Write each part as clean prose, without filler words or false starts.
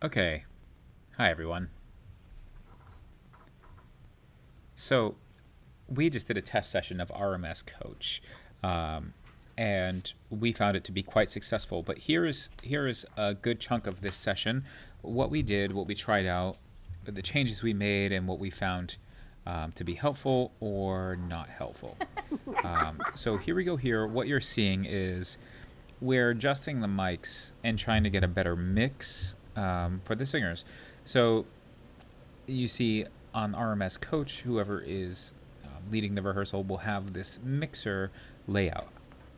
Okay. Hi, everyone. So, we just did a test session of RMS Coach, um, and we found it to be quite successful. But here is a good chunk of this session. What we did, what we tried out, the changes we made, and what we found to be helpful or not helpful. So here we go. Here, what you're seeing is we're adjusting the mics and trying to get a better mix for the singers. So you see on RMS Coach, whoever is leading the rehearsal will have this mixer layout.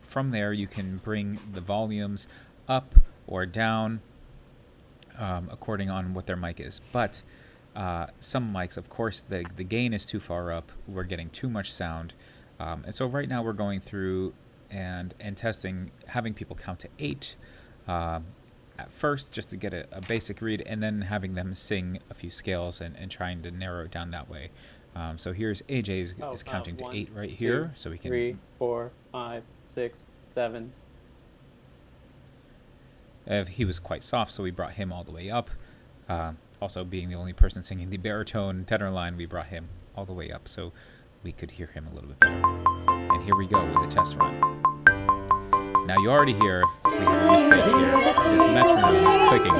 From there, you can bring the volumes up or down according on what their mic is. But some mics, of course, the gain is too far up. We're getting too much sound. And so right now we're going through and testing, having people count to 8 at first, just to get a basic read, and then having them sing a few scales and trying to narrow it down that way. So here's AJ is counting to 8 right here, so we can 3, 4, 5, 6, 7. He was quite soft, so we brought him all the way up. Also, being the only person singing the baritone tenor line, we brought him all the way up so we could hear him a little bit better. And here we go with the test run. Now you already hear we have a mistake here. This metronome is clicking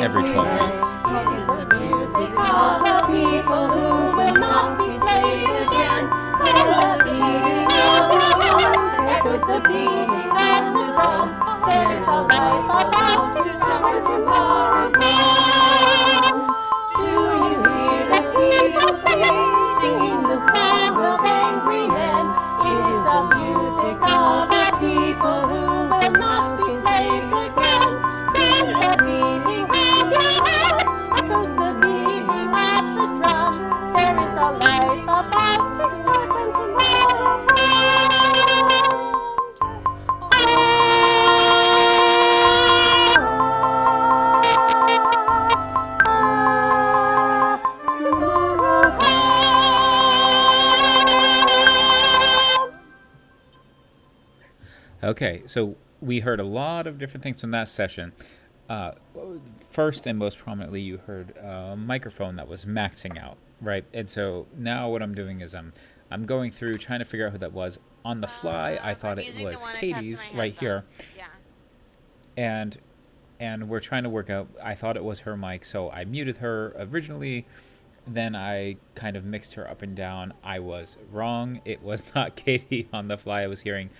every 12 beats. It is the music of a people who will not be slaves again. When the beating of your heart echoes the beating of the drums, there is a life about to start when tomorrow comes. Do you hear the people singing the songs of angry men? It is the music of a people who will not be slaves again. When the beating of your heart echoes the beating of the drums, there is a life about to start when tomorrow Okay, so we heard a lot of different things from that session. First and most prominently, you heard a microphone that was maxing out, right? And so now what I'm doing is I'm going through trying to figure out who that was. On the fly, I thought it was Katie's right here, Yeah. and we're trying to work out. I thought it was her mic, so I muted her originally. Then I kind of mixed her up and down. I was wrong. It was not Katie on the fly. I was hearing.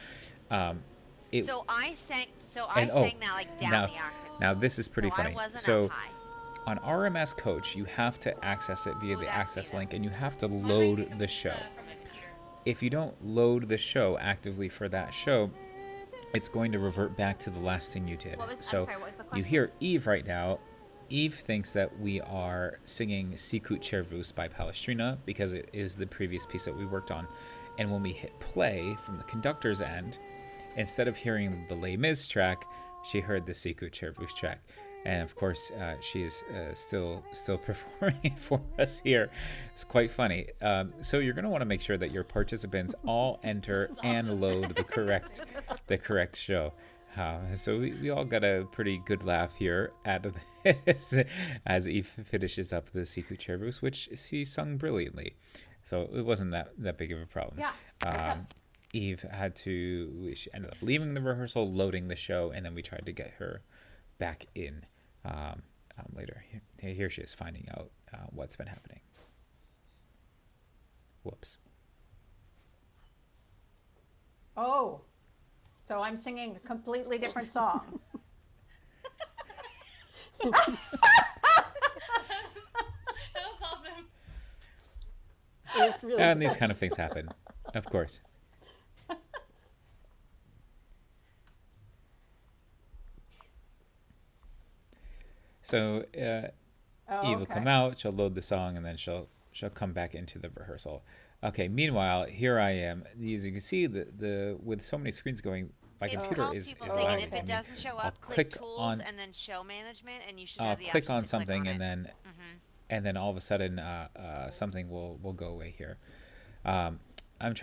So I sang that like down now, the octave. Now this is pretty so funny. I wasn't So up high. on RMS Coach, you have to access it via the that's access me link, and you have to load the show. If you don't load the show actively for that show, it's going to revert back to the last thing you did. I'm So sorry, what was the you question? hear Eve right now. Eve thinks that we are singing Sicut Cervus by Palestrina because it is the previous piece that we worked on. And when we hit play from the conductor's end, instead of hearing the Les Mis track, she heard the Sicut Cervus track. And of course, she is still performing for us here. It's quite funny. So you're going to want to make sure that your participants all enter and load the correct show. So we all got a pretty good laugh here at this as Eve finishes up the Sicut Cervus, which she sung brilliantly. So it wasn't that big of a problem. Yeah. Eve she ended up leaving the rehearsal, loading the show, and then we tried to get her back in later. Here she is finding out what's been happening. Whoops. Oh, so I'm singing a completely different song. It's really And these kind of things happen, of course. So Eve will come out, she'll load the song, and then she'll come back into the rehearsal. Okay, meanwhile, here I am. As you can see, the with so many screens going, my It's computer called is people singing. If lagging. it doesn't show I'll up, click click tools on- and then show management, and you should I'll have the click option on to something, click and on it. then then all of a sudden something will go away here. We're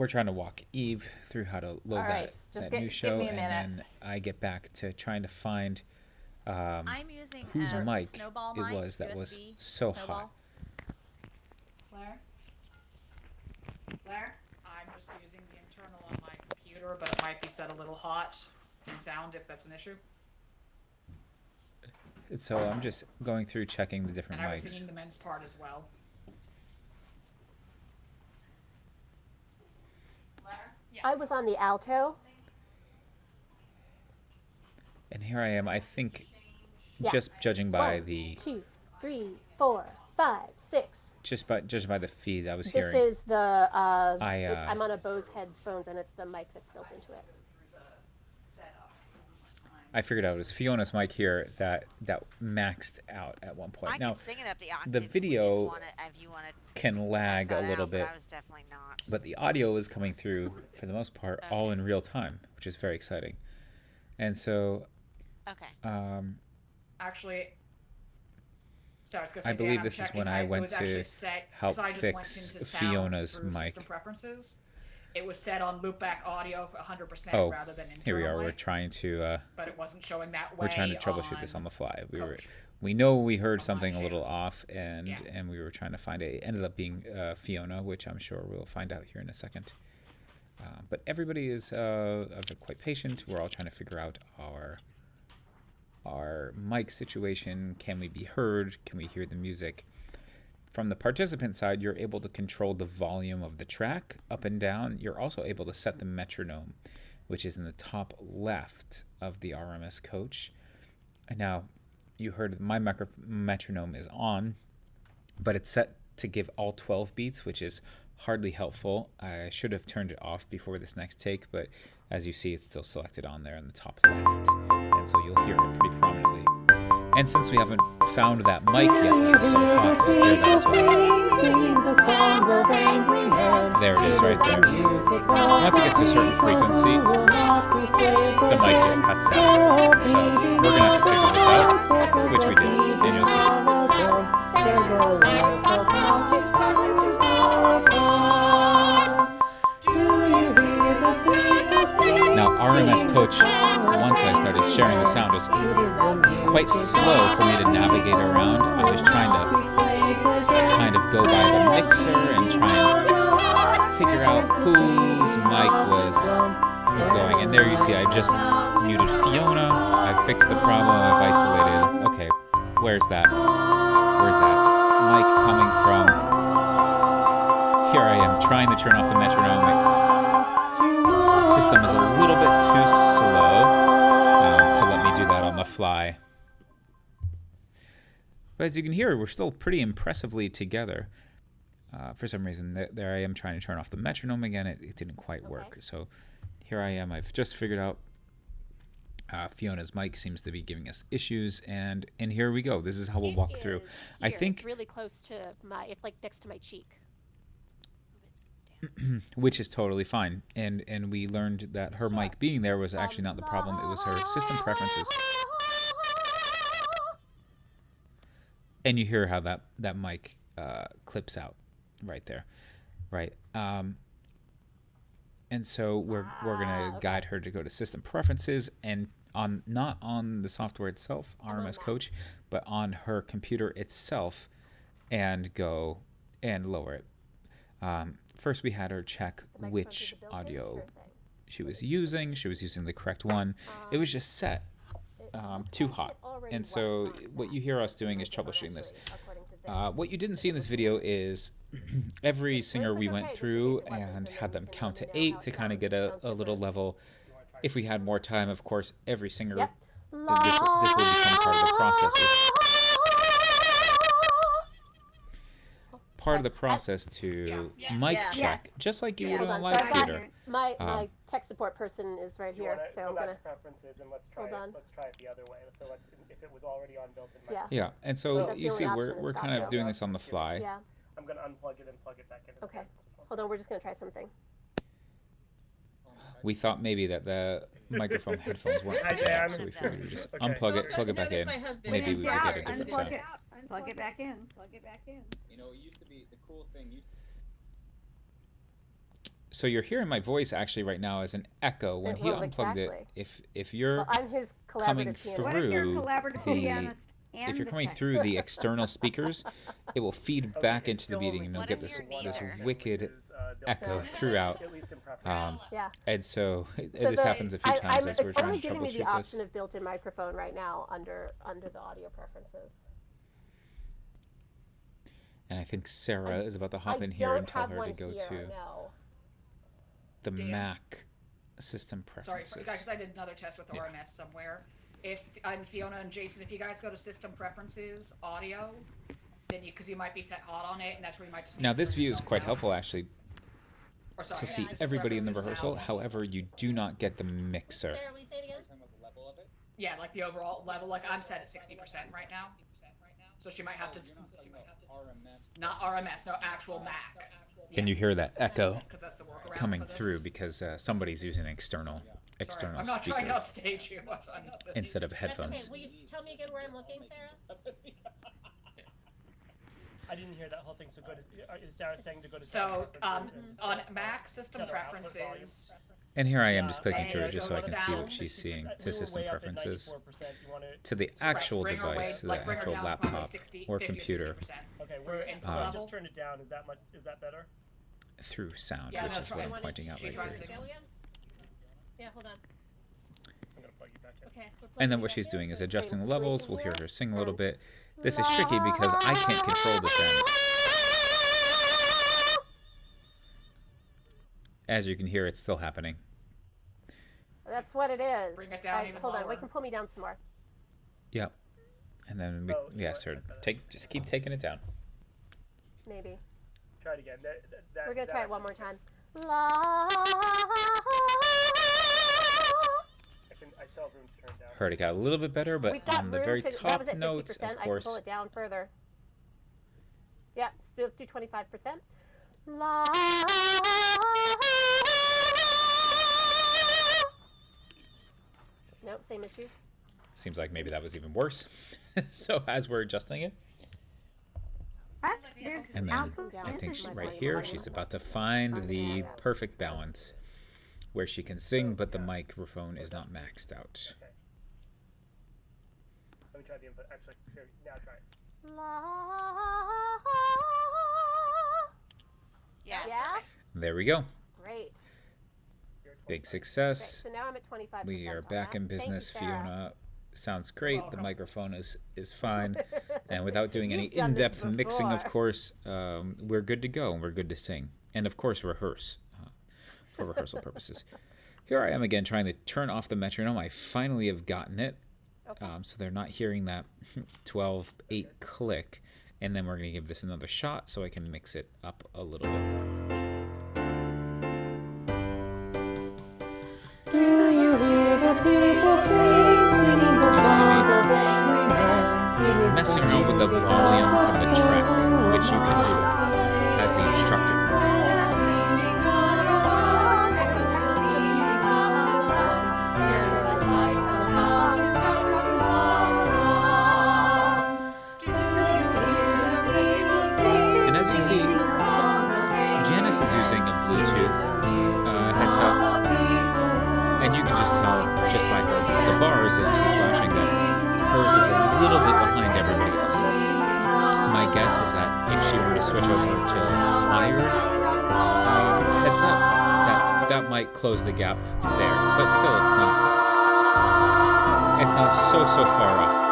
trying to walk Eve through how to load All right, that just new give show, me a and minute. then I get back to trying to find I'm using whose mic snowball it mic, was that was USB so snowball. hot. Claire? I'm just using the internal on my computer, but it might be set a little hot in sound if that's an issue. And so I'm just going through checking the different And I was mics. singing the men's part as well. I was on the alto. And here I am, I think, Yeah. just judging by 1, the 2, 3, 4, 5, 6. just by the feed I was This hearing. is the. I, I'm on a Bose headphones, and it's the mic that's built into it. I figured out it was Fiona's mic here that maxed out at one point. I Now can sing it up the octave. the if we just video if you wanna can lag test a that little out, bit, But I was definitely not. but the audio is coming through for the most part all in real time, which is very exciting. And so Okay. Actually, sorry, I was gonna say, I believe Dan, this I'm is when checking. I it went was actually to set, help 'cause I just fix went into sound Fiona's through mic. System preferences. It was set on loopback audio for 100% Oh, rather than internal here we are. We're mic, trying to but it wasn't showing that way. we're trying to troubleshoot this on the fly. Coach. We know we heard On my something a little channel. off, and Yeah. and we were trying to find it. It ended up being Fiona, which I'm sure we'll find out here in a second. But everybody is quite patient. We're all trying to figure out our mic situation. Can we be heard? Can we hear the music? From the participant side, you're able to control the volume of the track up and down. You're also able to set the metronome, which is in the top left of the RMS coach. And now, you heard my metronome is on, but it's set to give all 12 beats, which is hardly helpful. I should have turned it off before this next take, but as you see, it's still selected on there in the top left. And so you'll hear it pretty prominently. And since we haven't found that mic yet, it's so hot, you'll hear that as well. Sing the songs of angry men. There it is right there. Once it gets to a certain frequency, the mic just cuts out. So we're going to have to figure this out, which we did. And you'll see. Now, RMS Coach, once I started sharing the sound, was quite slow for me to navigate around. I was trying to kind of go by the mixer and try and figure out whose mic was going. And there you see, I just muted Fiona. I fixed the problem. I've isolated. Okay, where's that? Where's that mic coming from? Here I am trying to turn off the metronome. System is a little bit too slow to let me do that on the fly. But as you can hear, we're still pretty impressively together. For some reason, there I am trying to turn off the metronome again. It didn't quite work. So here I am. I've just figured out Fiona's mic seems to be giving us issues, and here we go. This is how we'll walk through. I think it's really close to it's like next to my cheek. which is totally fine. And we learned that her mic being there was actually not the problem. It was her system preferences. And you hear how that mic clips out right there, right? And so we're gonna guide her to go to system preferences and not on the software itself, RMS Coach, but on her computer itself, and go and lower it. First, we had her check which audio she was using. She was using the correct one. It was just set too hot. And so what you hear us doing is troubleshooting this. What you didn't see in this video is every singer we went through and had them count to 8 to kind of get a little level. If we had more time, of course, every singer, this will become part of the process. Part of the process to mic check, just like you would in a live theater. My tech support person is right here, so I'm go back gonna. to preferences and let's try Hold on. Let's try it the other way. So if it was already on built-in. Yeah. Yeah, and so That's the you only see, option we're is kind of software. doing this on the fly. Yeah. I'm gonna unplug it and plug it back in. Okay. Hold on. We're just gonna try something. We thought maybe that the microphone headphones weren't Hi, picking up, Dan. so we figured we'd just Okay. unplug it, plug it back in. Maybe we would get a different sound. Plug it back in. Plug it back in. You know, it used to be the cool thing. So you're hearing my voice actually right now as an echo. When he Well, unplugged exactly. it, if you're Well, I'm his coming collaborative pianist. What if you're a through collaborative the pianist and if you're the coming text? through the external speakers, it will feed Okay, back it's into the still meeting, only and you'll What get if this you're one this neither? option, wicked which is, built echo in, throughout. at least in preference. Yeah. And so So this happens a few times as we're it's trying only to giving me the troubleshoot this. option of built-in microphone right now under the audio preferences. And I think Sarah is about to hop I in here don't and tell have her to one go here, to no. the Dan? Mac system Sorry, preferences. because I did another test with Yeah. RMS somewhere. If and Fiona and Jason, if you guys go to System Preferences, Audio, then because you might be set hot on it, and that's where you might just. Now need to this turn view is yourself quite down. helpful actually Or, sorry, to see System everybody in the Preferences, rehearsal. sound. However, you do not get the mixer. Sarah, will you say it again? Yeah, like the overall level. Like I'm set at 60% right now. So she might have to. Not RMS, no actual Mac. And you hear that echo Because that's the workaround coming for this. through because somebody's using an external Sorry, I'm not trying to speaker upstage you. But I'm just- instead of That's headphones. okay. Will you tell me again where I'm looking, Sarah? I didn't hear that whole thing, so go to, is Sarah saying to go to So System Preferences and just on set, Mac System set our output volume? Preferences. And here I am Yeah, just clicking and through it just so I can see what sound, she's seeing 60%. to We were system way up at preferences, 94%. You wanna, to the actual bring her way- device, to the like, bring her actual down to probably laptop 60, or 50 computer 60%. okay, For we're, input so I level. just turned it down. Is that better? through sound, Yeah, which no, is try- what I'm wanna- pointing out she right tries here. to- Go again? Yeah, hold on. I'm gonna plug you back in. Okay. And then what she's doing is adjusting the levels. We'll hear her sing a little bit. This is tricky La- because I can't control this end. As you can hear, it's still happening. That's what it is. Bring it down even hold on, lower. we can pull me down some more. Yep. And then we, Oh, you know yeah, what, sir, that's better. just keep taking it down. Maybe. Try it again. We're gonna try it one more time. La. I still have room to turn it down. Heard it got a little bit better, but We've got on the room very to, that top was at 50%. notes, of I can course. pull it down further. Yeah, let's do 25%. La. Nope, same issue. Seems like maybe that was even worse. So as we're adjusting it, There's and then output. I think My right volume here volume. she's about to find the perfect balance where she can sing, but the microphone is not maxed out. Okay. Let me try the input. Actually, here, now try it. La. Yes. Yeah? There we go. Great. You're at Big 25. success. So now I'm at 25%. We are on back that. in Thank you, business. Sarah. Fiona sounds great. The welcome. microphone is fine. And without doing any You've done this in-depth mixing, of before. course, we're good to go and we're good to sing. And of course, rehearse for rehearsal purposes. Here I am again trying to turn off the metronome. I finally have gotten it. Okay. So they're not hearing that 12/8 click. And then we're going to give this another shot so I can mix it up a little bit more. Do you hear the people singing the songs of angry men? It is Messing around with the volume from the track, which you can do as the instructor. And as you see, Janice is using a Bluetooth headset, and you can just tell just by the bars that you see flashing that hers is a little bit behind everybody else. My guess is that if she were to switch over to wired headset, that might close the gap there. But still, it's not so far off.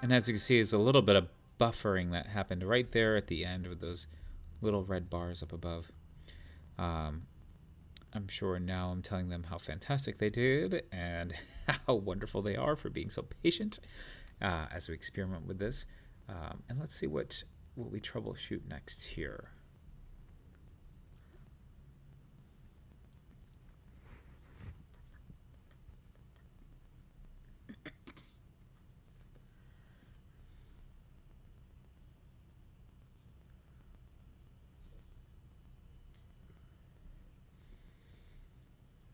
And as you can see, there's a little bit of buffering that happened right there at the end with those little red bars up above. I'm sure now I'm telling them how fantastic they did and how wonderful they are for being so patient as we experiment with this. And let's see what we troubleshoot next here.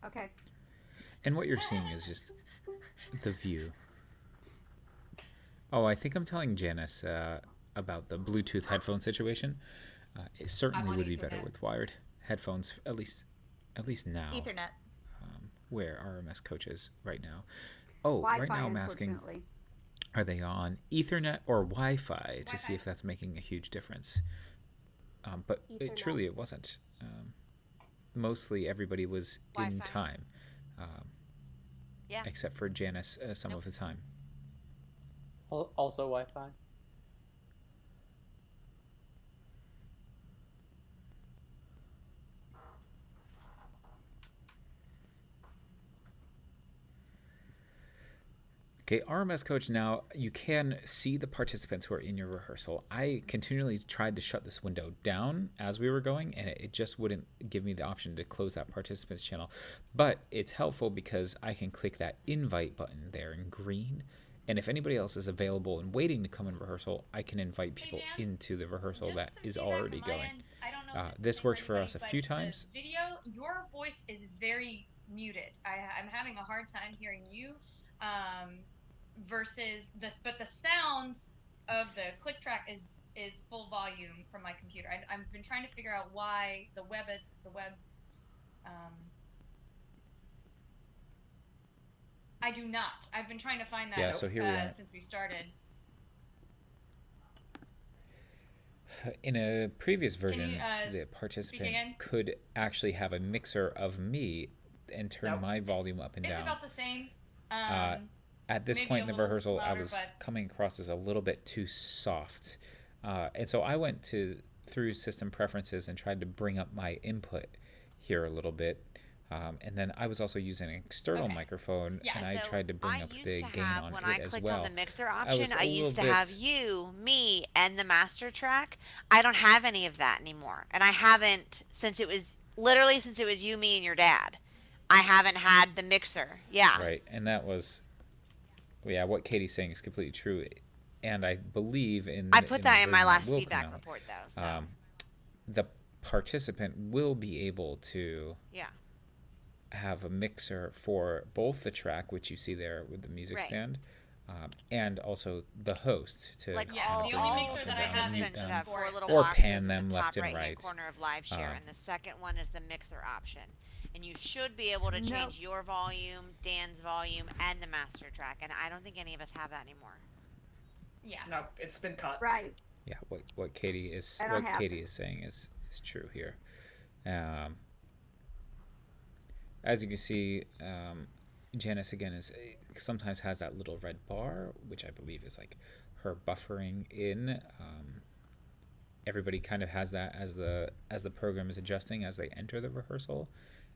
Okay. And what you're seeing is just the view. Oh, I think I'm telling Janice about the Bluetooth headphone situation. It certainly on would be better Ethernet. with wired headphones, at least now. Ethernet. Where RMS coach is right now. Oh, Wi-Fi, right now I'm asking, unfortunately. are they on Ethernet or Wi-Fi to see if that's making a huge difference? But Ethernet. Truly it wasn't. Mostly everybody was in Wi-Fi. time, Yeah. except for Janice some of the time. Also Wi-Fi. Okay, RMS coach, now you can see the participants who are in your rehearsal. I continually tried to shut this window down as we were going, and it just wouldn't give me the option to close that participants channel. But it's helpful because I can click that invite button there in green, and if anybody else is available and waiting to come in rehearsal, I can invite people into the rehearsal that is already going. This worked for us a few times. Video, your voice is very muted. I'm having a hard time hearing you. Versus but the sound of the click track is full volume from my computer. I've been trying to figure out why the web. I do not. I've been trying to find that. Yeah, so here we are. Since we started. In a previous version, you, the participant again? could actually have a mixer of me and turn Nope. my volume up and It's down. about the same. At this maybe point a in the little rehearsal, I louder, was but- coming across as a little bit too soft. And so I went through system preferences and tried to bring up my input here a little bit. And then I was also using an external microphone, Yeah, and I So tried to bring up used the to gain have, on when it I as clicked well. on the mixer was option, a I used to little have bit- you, me, and the master track. I don't have any of that anymore, and I haven't since it was you, me, and your dad. I haven't had the mixer. Yeah. Right, and that was, what Katie's saying is completely true. And I believe I put that in my version last will come feedback out, report, though. So the participant will be able to yeah. have a mixer for both the track, which you see there with the music Right. stand, and also the host to Like kind Yeah, of the bring only them mixer up that and I down have and mute Participants should them. have four little Or boxes pan in them the left top and right-hand right. corner of live share, and the second one is the mixer option. And you should be able to Nope. change your volume, Dan's volume, and the master track. And I don't think any of us have that anymore. Yeah. No, it's been cut. Right. Yeah, what Katie is I don't have saying is true here. As you can see, Janice again sometimes has that little red bar, which I believe is like her buffering in. Everybody kind of has that as the program is adjusting as they enter the rehearsal,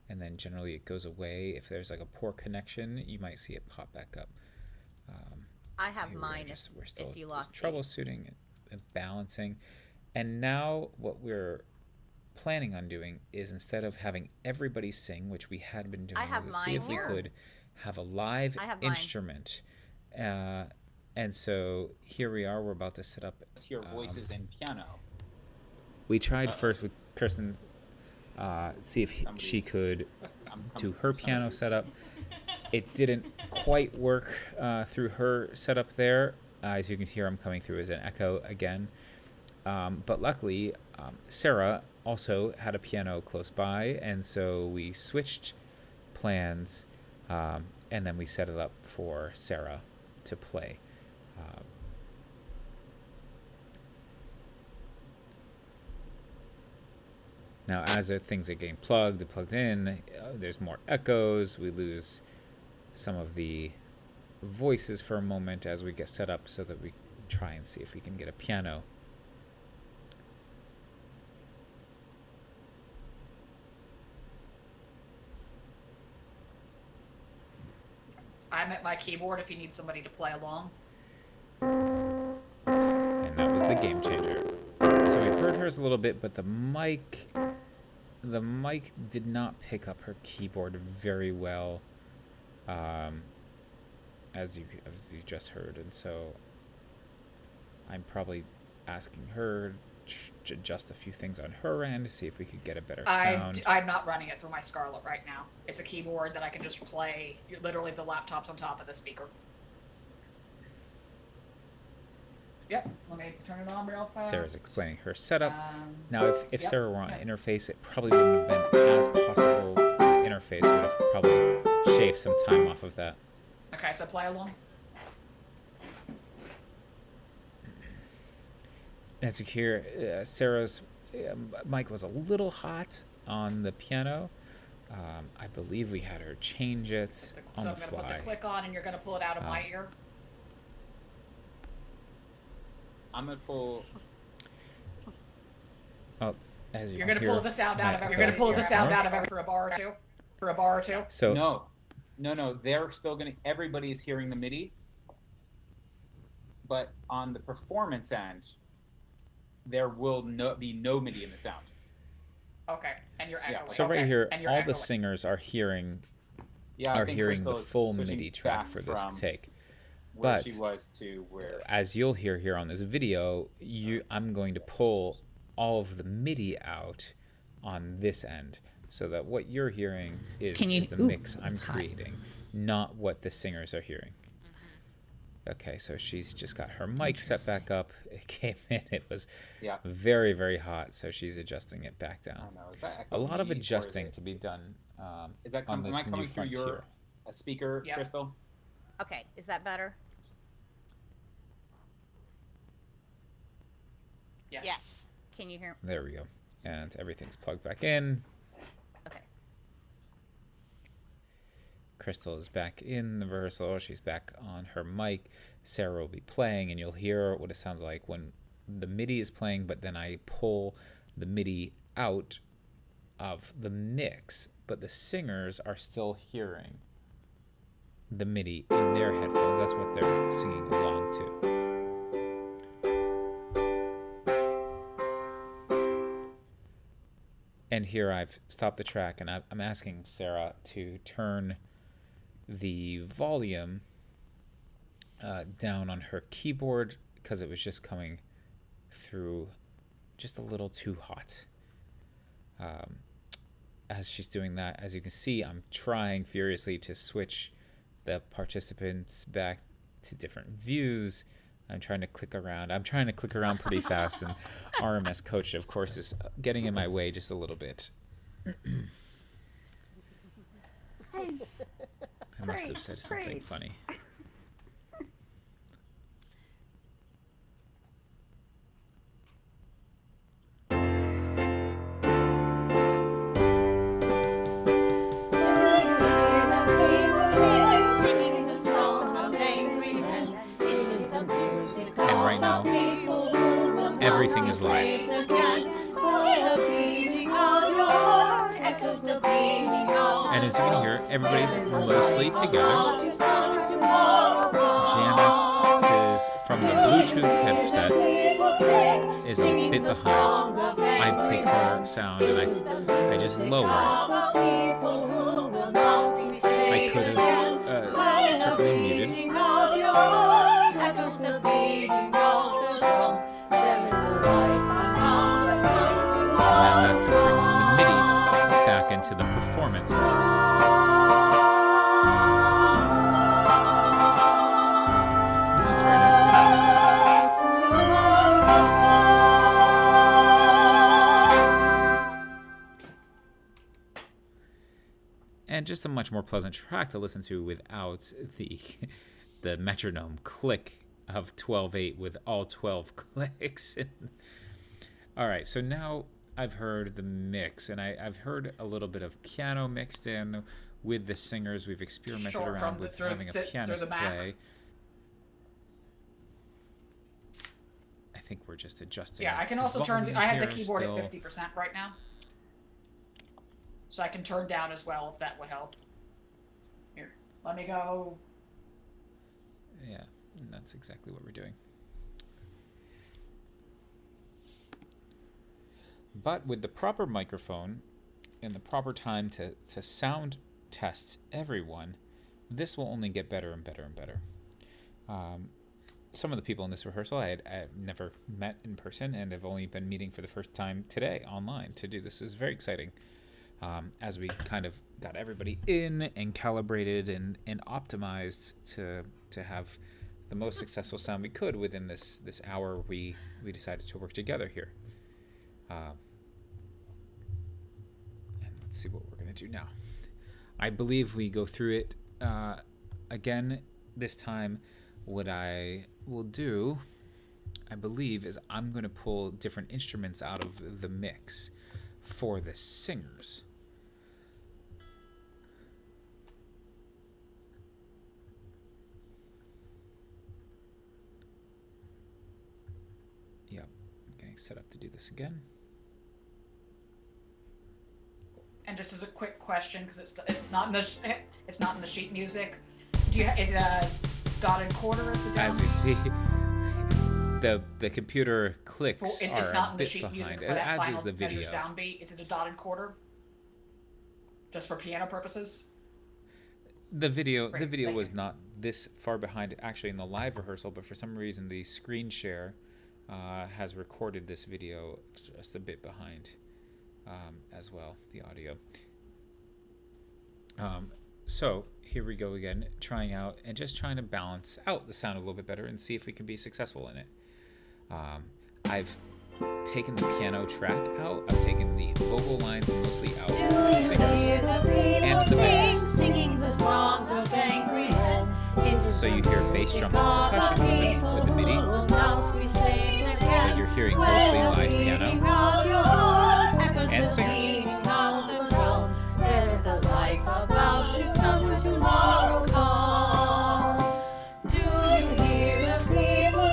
and then generally it goes away. If there's like a poor connection, you might see it pop back up. I have Here mine we're still if you just lost troubleshooting and balancing. And now what we're planning on doing is, instead of having everybody sing, which we had been doing, I have is see mine if we here. could have a live I have mine. instrument. And so here we are. We're about to set up. Your voices and piano. We tried first with Kirsten, see if she could do her piano setup. It didn't quite work through her setup there. As you can hear, I'm coming through as an echo again. But luckily, Sarah also had a piano close by, and so we switched plans, and then we set it up for Sarah to play. Now, as things are getting plugged in, there's more echoes. We lose some of the voices for a moment as we get set up, so that we try and see if we can get a piano. I'm at my keyboard if you need somebody to play along. And that was the game changer. So we heard hers a little bit, but the mic did not pick up her keyboard very well, as you just heard, and so I'm probably asking her to adjust a few things on her end to see if we could get a better sound. I'm not running it through my Scarlett right now. It's a keyboard that I can just play. Literally, the laptop's on top of the speaker. Yep. Let me turn it on real fast. Sarah's explaining her setup. Now, if Yep. Sarah were on interface, it probably wouldn't have been as possible. The interface would have probably shaved some time off of that. Okay, so play along. As you hear, Sarah's mic was a little hot on the piano. I believe we had her change it on So the I'm going to fly. put the click on, and you're going to pull it out of my ear. I'm gonna pull. Oh, as you You're can going to hear, pull the sound out of my every. You're going to pull the earbuds sound are- out of every for a bar or two. So No. They're still gonna. Everybody's hearing the MIDI, but on the performance end, there will be no MIDI in the sound. Okay, and you're echoing. So right okay. here, and you're all echoing. the singers are hearing Yeah, I think the Crystal is full switching MIDI track back for this from take. where But she was to where. as you'll hear here on this video, I'm going to pull all of the MIDI out on this end, so that what you're hearing is the mix I'm creating, not what the singers are hearing. Okay, so she's just got her mic set back up. It came in, it was very, very hot, so she's adjusting it back down. I don't know, is that A lot of echoey, or is adjusting it- to be done Is that on am this I coming new through frontier. your a speaker, Yep. Crystal? Okay, is that better? Yes. Yes. Can you hear? There we go. And everything's plugged back in. Okay. Crystal is back in the rehearsal. She's back on her mic. Sarah will be playing, and you'll hear what it sounds like when the MIDI is playing, but then I pull the MIDI out of the mix, but the singers are still hearing the MIDI in their headphones. That's what they're singing along to. And here I've stopped the track, and I'm asking Sarah to turn the volume down on her keyboard because it was just coming through just a little too hot. As she's doing that, as you can see, I'm trying furiously to switch the participants back to different views. I'm trying to click around. I'm trying to click around pretty fast, and RMS Coach, of course, is getting in my way just a little bit. I must have said something funny. And right now, everything is live. And as you can hear, everybody's mostly together. Janice is from the Bluetooth headset is a bit behind. I take her sound and I just lower it. I could have certainly muted. And that's bringing the MIDI back into the performance mix. That's very nice. And just a much more pleasant track to listen to without the metronome click of 12/8 with all 12 clicks. All right, so now I've heard the mix, and I've heard a little bit of piano mixed in with the singers. We've experimented Sure, around with having a pianist play. I think we're just adjusting. Yeah, I can also turn. volume I have the here keyboard still. at 50% right now, so I can turn down as well if that would help. Here, let me go. Yeah, and that's exactly what we're doing. But with the proper microphone and the proper time to sound test everyone, this will only get better and better and better. Some of the people in this rehearsal I had never met in person and have only been meeting for the first time today online to do this. Is very exciting as we kind of got everybody in and calibrated and optimized to have the most successful sound we could within this hour we decided to work together here. And let's see what we're going to do now. I believe we go through it again this time. What I will do, I believe, is I'm going to pull different instruments out of the mix for the singers. Yep, I'm getting set up to do this again. And just as a quick question, because it's not in the sheet music. Is it a dot and quarter as the down? As you see, the computer clicks It's are not a in the bit sheet music behind, for that as final is the measures video. downbeat. Is it a dot and quarter? Just for piano purposes? The video Great, was thank you. not this far behind actually in the live rehearsal, but for some reason the screen share has recorded this video just a bit behind as well, the audio. So here we go again, trying out and just trying to balance out the sound a little bit better and see if we can be successful in it. I've taken the piano track out. I've taken the vocal lines mostly out. Do you hear the people And the bass. singing the songs of angry men? It is So you the hear bass, music drum, and of percussion with the people MIDI. who will not be slaves again. And you're hearing When mostly the live beating piano of your heart echoes and the singers. beating of the drums, there is a life about to start when tomorrow comes. Do you hear the people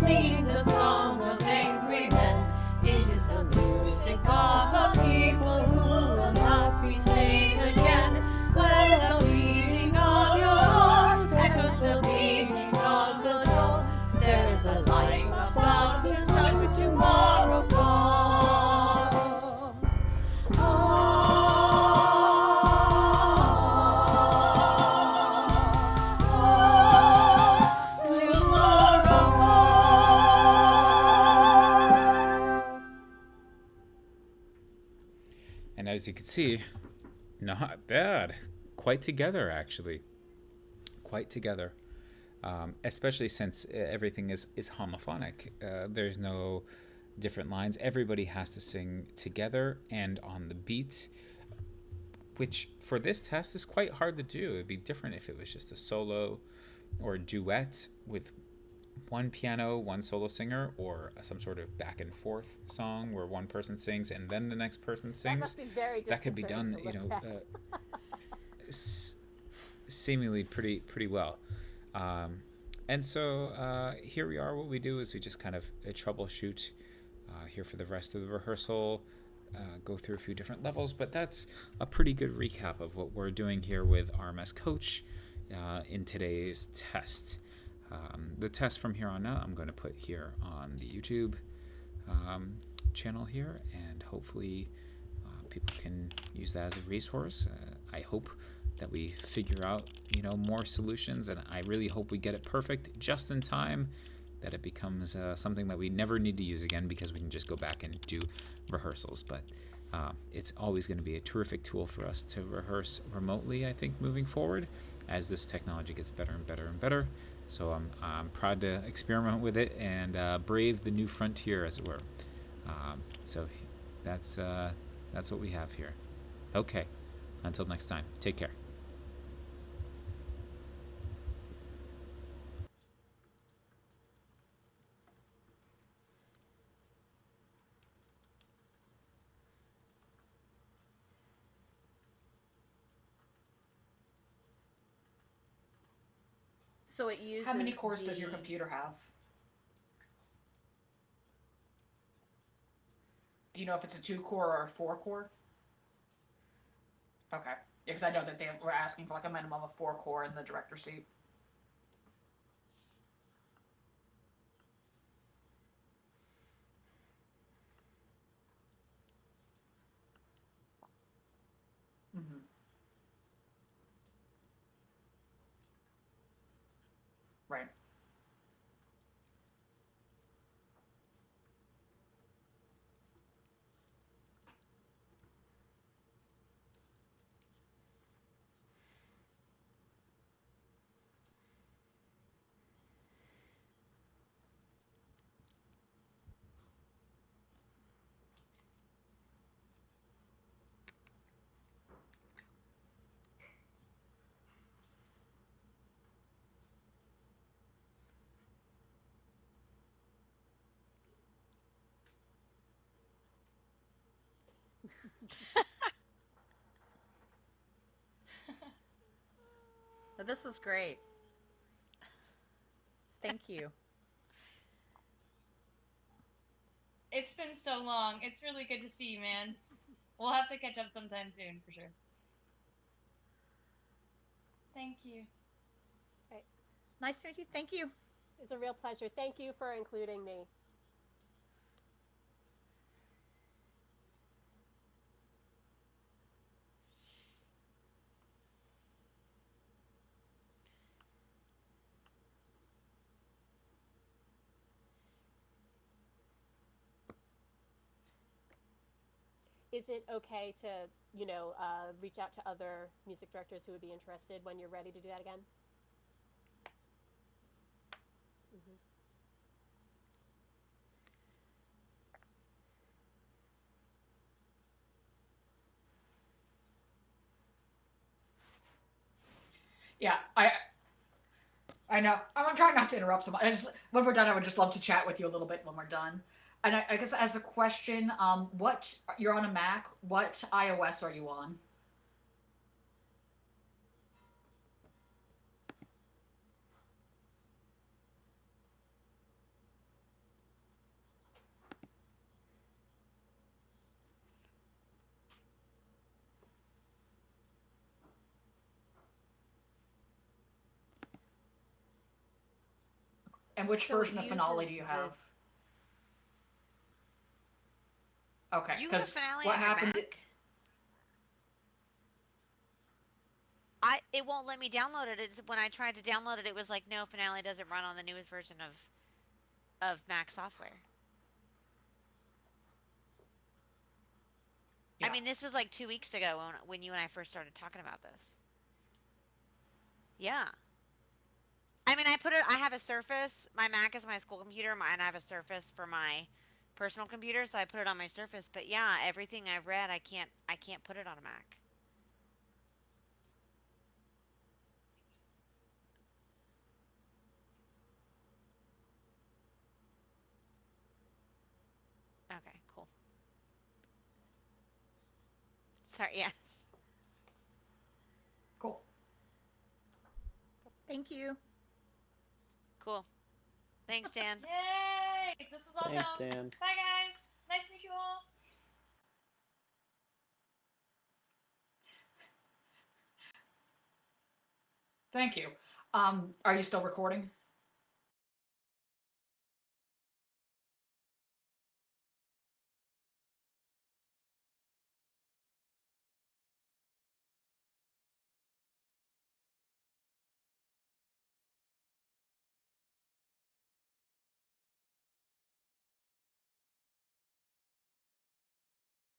singing the songs of angry men? It is the music of the people who will not be slaves again. When the beating of your heart echoes the beating of the drum, there is a life about to start when tomorrow comes. Tomorrow comes. And as you can see, not bad. Quite together, actually. Quite together. Especially since everything is homophonic. There's no different lines. Everybody has to sing together and on the beat, which for this test is quite hard to do. It'd be different if it was just a solo or a duet with one piano, one solo singer, or some sort of back and forth song where one person sings and then the next person That sings. must be very That could be done, disconcerting to look at. seemingly pretty well. And so here we are. What we do is we just kind of troubleshoot here for the rest of the rehearsal, go through a few different levels, but that's a pretty good recap of what we're doing here with RMS Coach in today's test. The test from here on out I'm going to put here on the YouTube channel here, and hopefully people can use that as a resource. I hope that we figure out more solutions, and I really hope we get it perfect just in time, that it becomes something that we never need to use again, because we can just go back and do rehearsals. But it's always going to be a terrific tool for us to rehearse remotely, I think, moving forward as this technology gets better and better and better. So I'm proud to experiment with it and brave the new frontier, as it were. So that's what we have here. Okay, until next time, take care. So it uses How many cores does your the- computer have? Do you know if it's a 2-core or a 4-core? Okay. Yeah, because I know that they were asking for like a minimum of 4-core in the director seat. Mm-hmm. Right. This is great. Thank you. It's been so long. It's really good to see you, man. We'll have to catch up sometime soon, for sure. Thank you. Nice to meet you. Thank you. It's a real pleasure. Thank you for including me. Is it okay to, reach out to other music directors who would be interested when you're ready to do that again? Mm-hmm. Yeah, I know. I'm trying not to interrupt someone. When we're done, I would just love to chat with you a little bit when we're done. And I guess as a question, what you're on a Mac? What iOS are you on? And which So version it of Finale uses do you the- have? Okay, You have because Finale what on your happened? Mac? It won't let me download it. It's when I tried to download it, it was like, no, Finale doesn't run on the newest version of Mac software. Yeah. I mean, this was like 2 weeks ago when you and I first started talking about this. Yeah. I mean, I have a Surface. My Mac is my school computer, and I have a Surface for my personal computer, so I put it on my Surface. But yeah, everything I've read, I can't put it on a Mac. Okay, cool. Sorry, yes. Cool. Thank you. Cool. Thanks, Dan. Yay! This was awesome. Thanks, Dan. Bye, guys. Nice to meet you all. Thank you. Are you still recording?